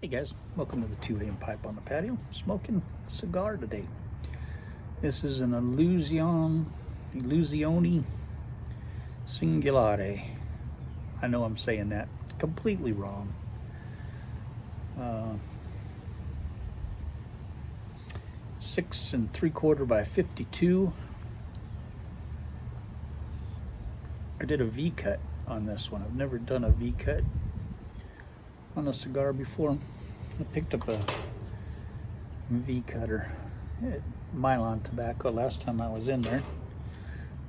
Hey guys, welcome to the 2 a.m. pipe on the patio. Smoking a cigar today. This is an Illusione Singulare. I know I'm saying that completely wrong. 6 3/4 by 52. I did a V cut on this one. I've never done a V cut on a cigar before. I picked up a V cutter at Milan Tobacco last time I was in there.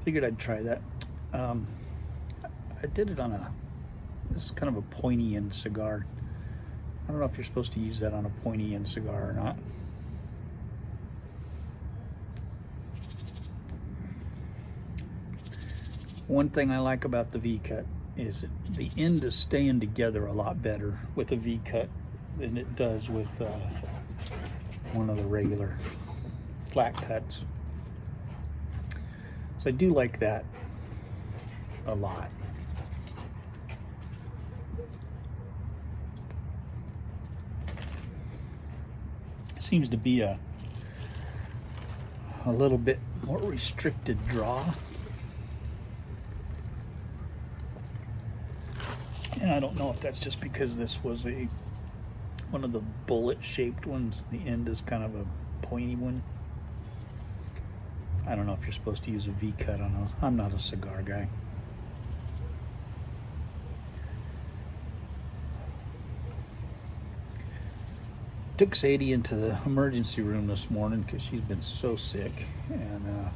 Figured I'd try that. I did it on this is kind of a pointy end cigar. I don't know if you're supposed to use that on a pointy end cigar or not. One thing I like about the V cut is the end is staying together a lot better with a V cut than it does with one of the regular flat cuts. So I do like that a lot. It seems to be a little bit more restricted draw. And I don't know if that's just because this was one of the bullet-shaped ones. The end is kind of a pointy one. I don't know if you're supposed to use a V-cut on those. I'm not a cigar guy. Took Sadie into the emergency room this morning because she's been so sick, and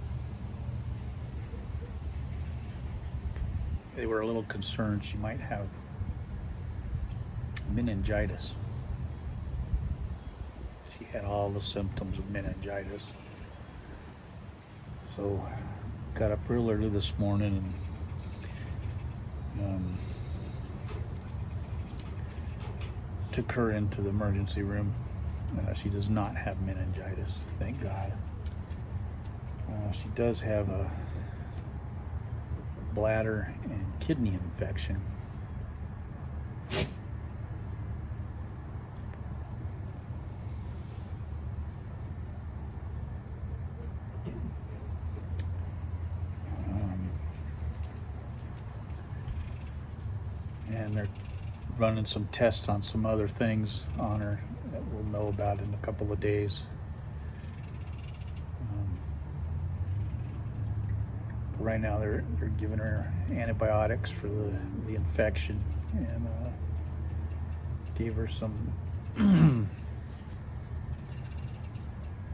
they were a little concerned she might have meningitis. She had all the symptoms of meningitis. So got up real early this morning and took her into the emergency room. She does not have meningitis, thank God. She does have a bladder and kidney infection. And they're running some tests on some other things on her that we'll know about in a couple of days. But right now they're giving her antibiotics for the infection, and gave her some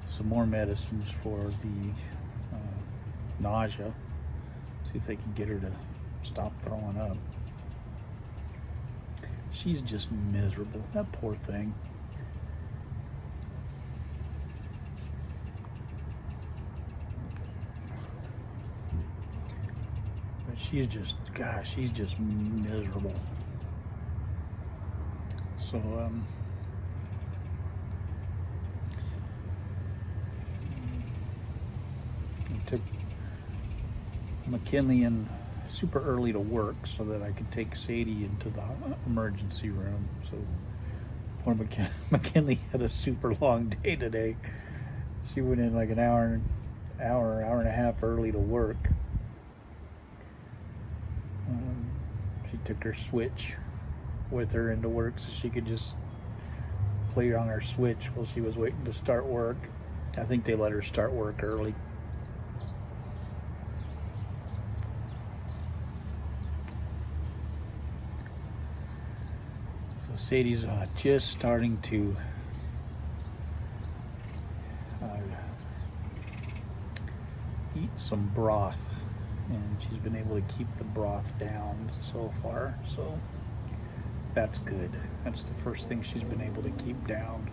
some more medicines for the nausea. See if they can get her to stop throwing up. She's just miserable, that poor thing. But she's just, gosh, she's just miserable. So, I took McKinley in super early to work so that I could take Sadie into the emergency room. So poor McKinley had a super long day today. She went in like an hour and a half early to work. She took her Switch with her into work so she could just play on her Switch while she was waiting to start work. I think they let her start work early. So Sadie's just starting to eat some broth, and she's been able to keep the broth down so far. So that's good. That's the first thing she's been able to keep down.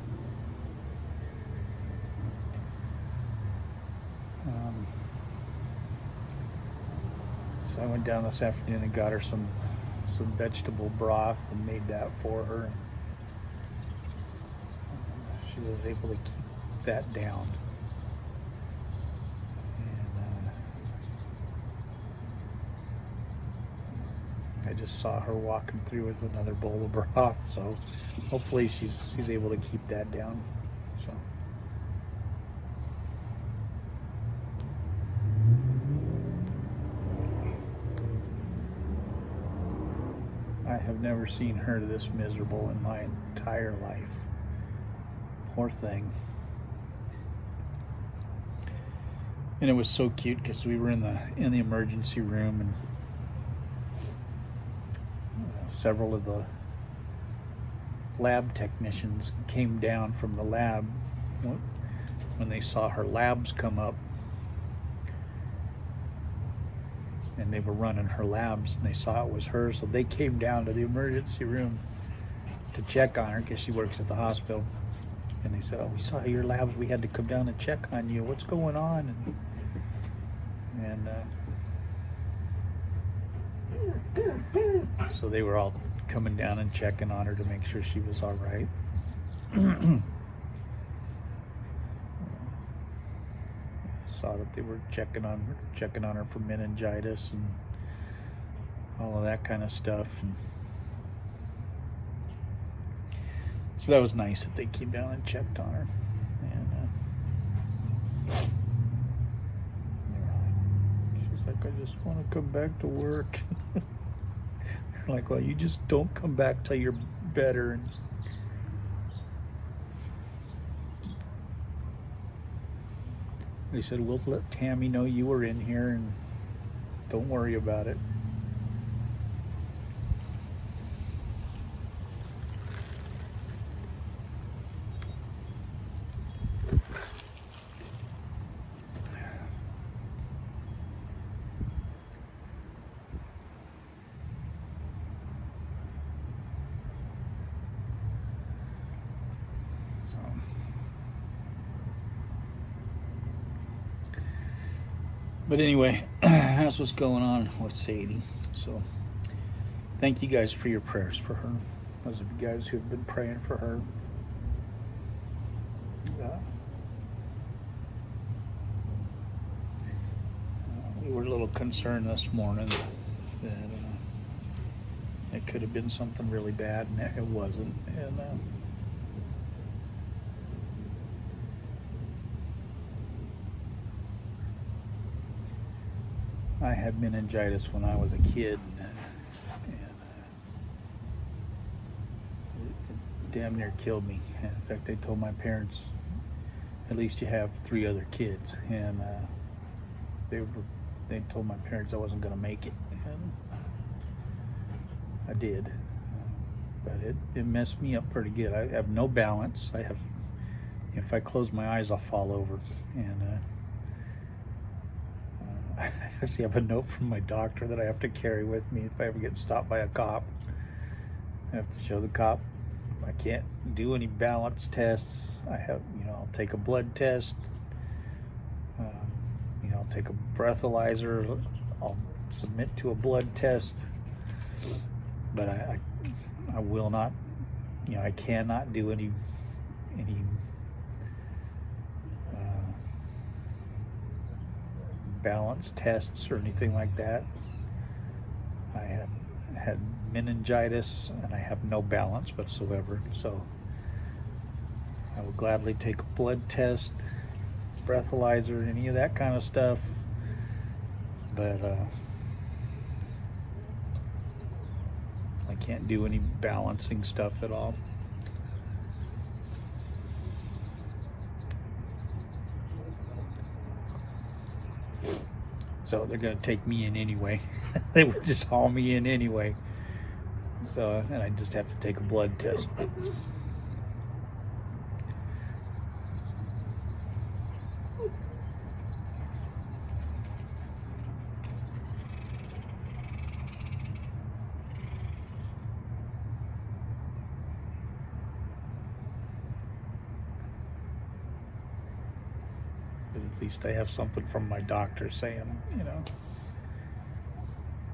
So I went down this afternoon and got her some vegetable broth and made that for her. She was able to keep that down. And I just saw her walking through with another bowl of broth, so hopefully she's able to keep that down. So I have never seen her this miserable in my entire life. Poor thing. And it was so cute because we were in the emergency room, and several of the lab technicians came down from the lab when they saw her labs come up, and they were running her labs, and they saw it was her, so they came down to the emergency room to check on her because she works at the hospital. And they said, "Oh, we saw your labs. We had to come down and check on you. What's going on?" And so they were all coming down and checking on her to make sure she was all right. Saw that they were checking on her for meningitis and all of that kind of stuff. And so that was nice that they came down and checked on her. And she's like, "I just want to come back to work." They're like, "Well, you just don't come back till you're better." And they said, "We'll let Tammy know you were in here, and don't worry about it." But anyway, that's what's going on with Sadie. So thank you guys for your prayers for her. Those of you guys who have been praying for her. We were a little concerned this morning that it could have been something really bad, and it wasn't. And I had meningitis when I was a kid, and it damn near killed me. In fact, they told my parents, "At least you have 3 other kids," and they told my parents I wasn't going to make it, and I did. But it messed me up pretty good. I have no balance. If I close my eyes, I'll fall over, and I actually have a note from my doctor that I have to carry with me if I ever get stopped by a cop. I have to show the cop I can't do any balance tests. I'll take a blood test. I'll take a breathalyzer. I'll submit to a blood test. But I will not. I cannot do any balance tests or anything like that. I have had meningitis and I have no balance whatsoever, so I will gladly take a blood test, breathalyzer, any of that kind of stuff, but I can't do any balancing stuff at all. So they're going to take me in anyway. They would just haul me in anyway. So, and I just have to take a blood test. At least I have something from my doctor saying, you know,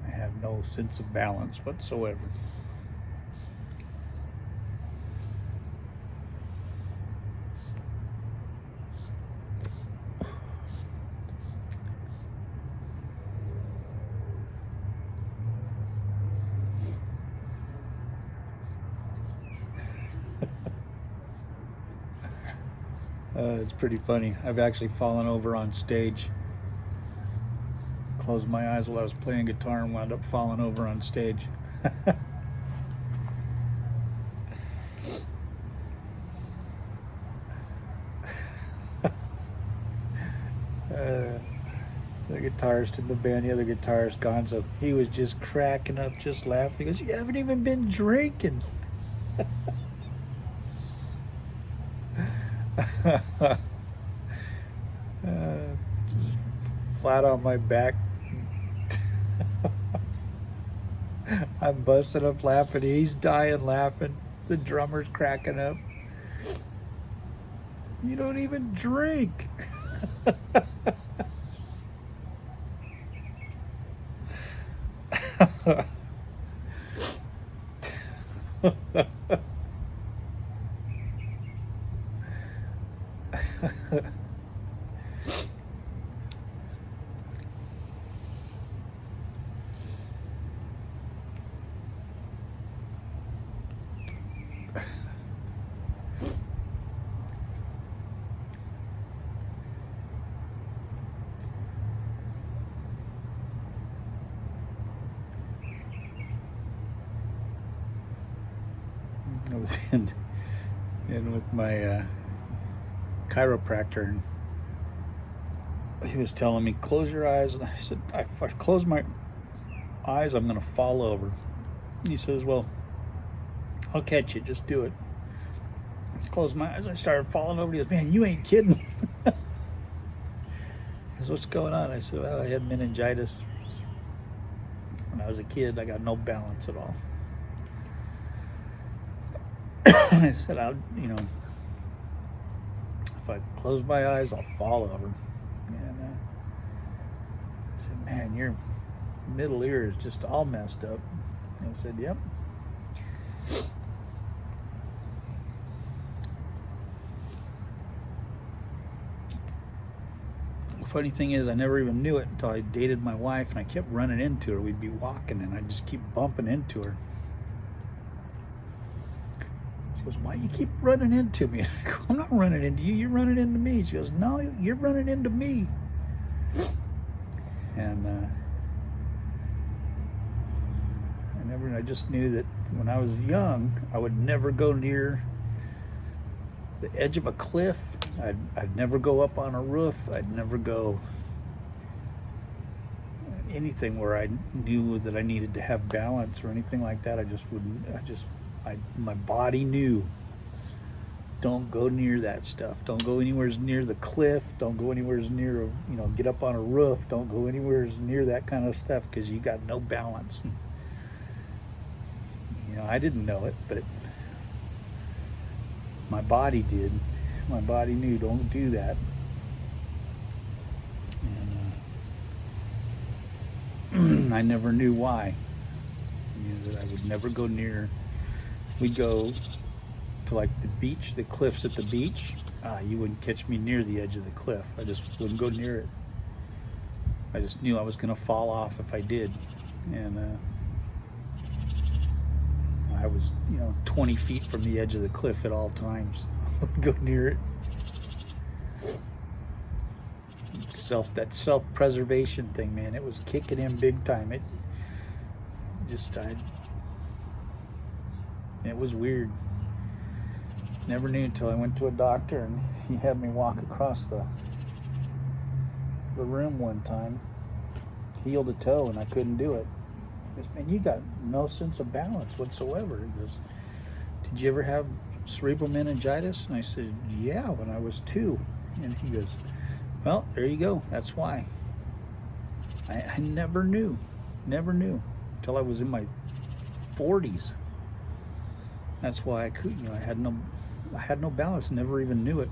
I have no sense of balance whatsoever. It's pretty funny. I've actually fallen over on stage. Closed my eyes while I was playing guitar and wound up falling over on stage. The guitarist in the band, the other guitarist gone, so he was just cracking up, just laughing. He goes, "You haven't even been drinking." Just flat on my back. I'm busting up laughing. He's dying laughing. The drummer's cracking up. "You don't even drink." I was in with my chiropractor, and he was telling me, "Close your eyes." And I said, "If I close my eyes, I'm going to fall over." He says, "Well, I'll catch you. Just do it." I closed my eyes. I started falling over. He goes, "Man, you ain't kidding." He goes, "What's going on?" I said, "Well, I had meningitis when I was a kid. I got no balance at all." I said, if I close my eyes, I'll fall over." And I said, "Man, your middle ear is just all messed up." And I said, "Yep." The funny thing is, I never even knew it until I dated my wife, and I kept running into her. We'd be walking, and I'd just keep bumping into her. She goes, "Why you keep running into me?" I go, "I'm not running into you. You're running into me." She goes, "No, you're running into me." And I just knew that when I was young, I would never go near the edge of a cliff. I'd never go up on a roof. I'd never go anything where I knew that I needed to have balance or anything like that. I just wouldn't. My body knew, don't go near that stuff. Don't go anywhere near the cliff. Don't go anywhere near, get up on a roof. Don't go anywhere near that kind of stuff, because you got no balance. I didn't know it, but my body did. My body knew, don't do that. And I never knew why. That I would never go near. We'd go to like the beach, the cliffs at the beach. You wouldn't catch me near the edge of the cliff. I just wouldn't go near it. I just knew I was going to fall off if I did. And I was, 20 feet from the edge of the cliff at all times. I wouldn't go near it. That self-preservation thing, man, it was kicking in big time. It was weird. Never knew until I went to a doctor, and he had me walk across the room one time, heel to toe, and I couldn't do it. He goes, "Man, you got no sense of balance whatsoever." He goes, "Did you ever have cerebral meningitis?" And I said, "Yeah, when I was 2. And he goes, "Well, there you go. That's why." I never knew until I was in my 40s. That's why I couldn't. I had no balance. Never even knew it.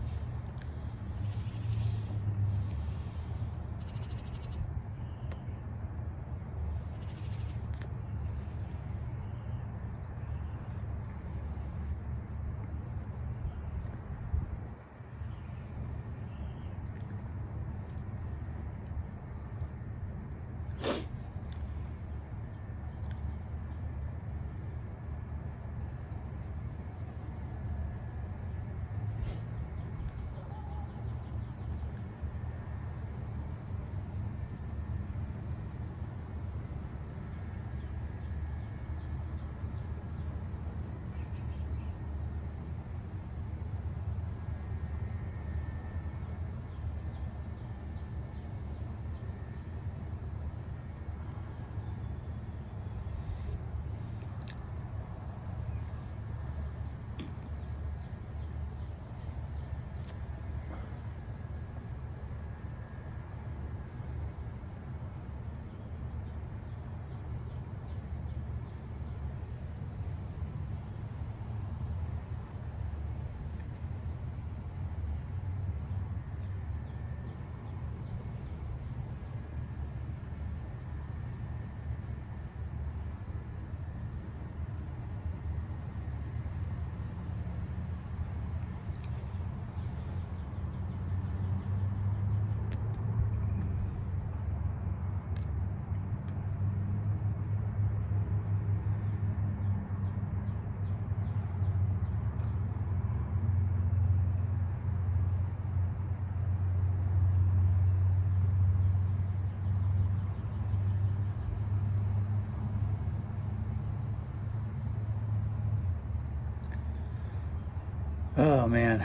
Oh man,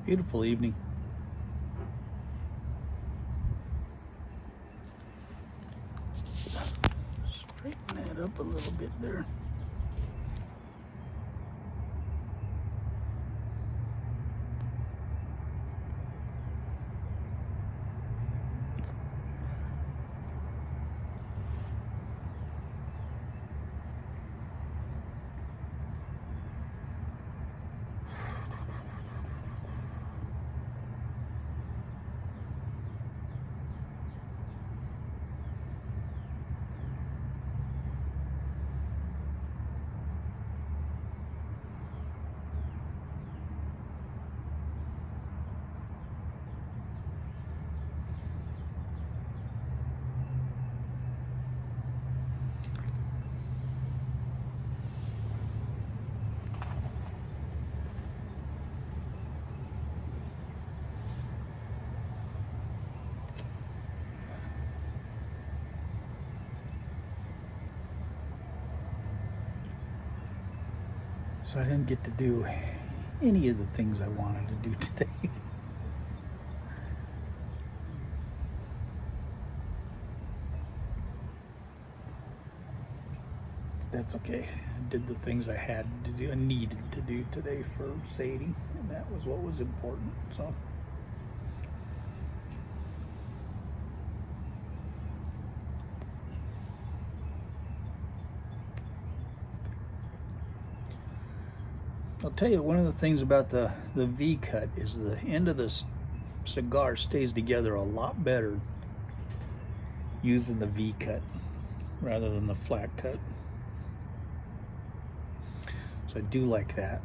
beautiful evening. Straighten that up a little bit there. So I didn't get to do any of the things I wanted to do today. That's okay. I did the things I had to do and needed to do today for Sadie, and that was what was important. So I'll tell you, one of the things about the V cut is the end of the cigar stays together a lot better using the V cut rather than the flat cut. So I do like that.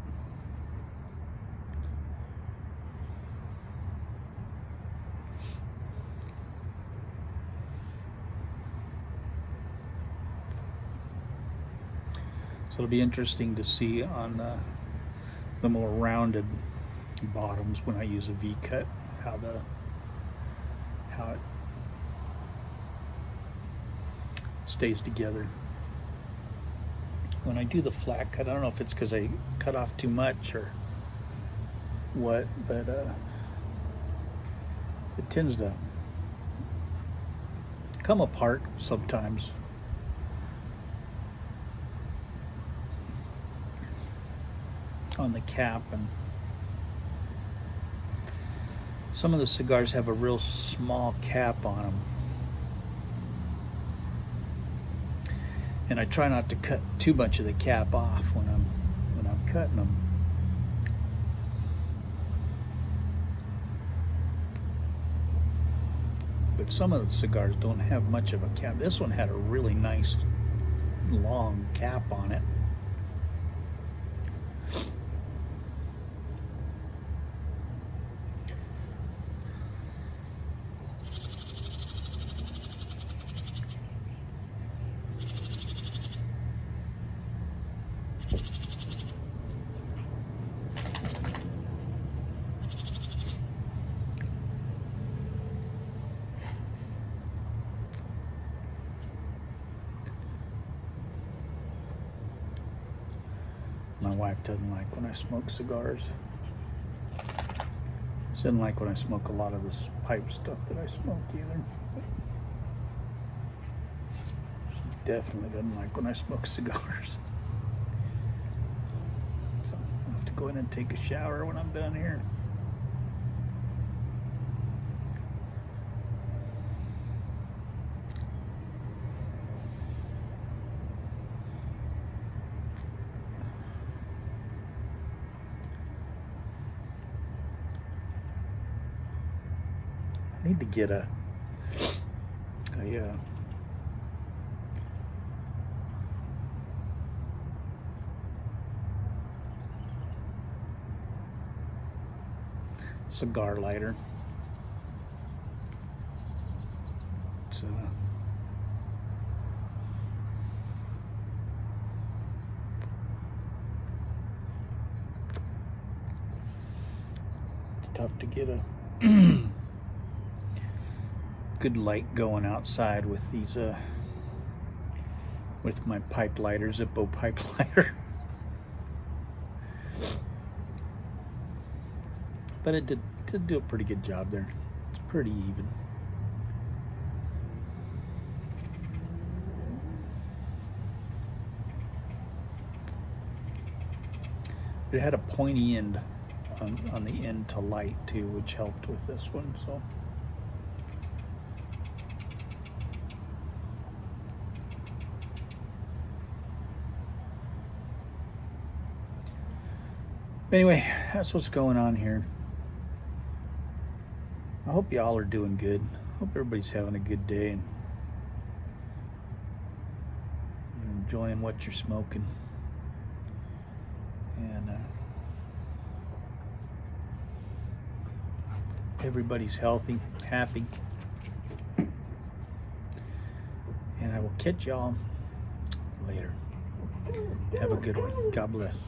So it'll be interesting to see on the more rounded bottoms when I use a V cut, how it stays together. When I do the flat cut, I don't know if it's because I cut off too much or what, but it tends to come apart sometimes. On the cap, and some of the cigars have a real small cap on them, and I try not to cut too much of the cap off when I'm cutting them. But some of the cigars don't have much of a cap. This one had a really nice long cap on it. My wife doesn't like when I smoke cigars. She doesn't like when I smoke a lot of this pipe stuff that I smoke either. She definitely doesn't like when I smoke cigars. So I'll have to go in and take a shower when I'm done here. I need to get a cigar lighter. It's tough to get a good light going outside with these with my pipe lighter, Zippo pipe lighter. But it did do a pretty good job there. It's pretty even. It had a pointy end on the end to light too, which helped with this one. So anyway, that's what's going on here. I hope y'all are doing good. Hope everybody's having a good day and enjoying what you're smoking. And everybody's healthy, happy. And I will catch y'all later. Have a good one. God bless.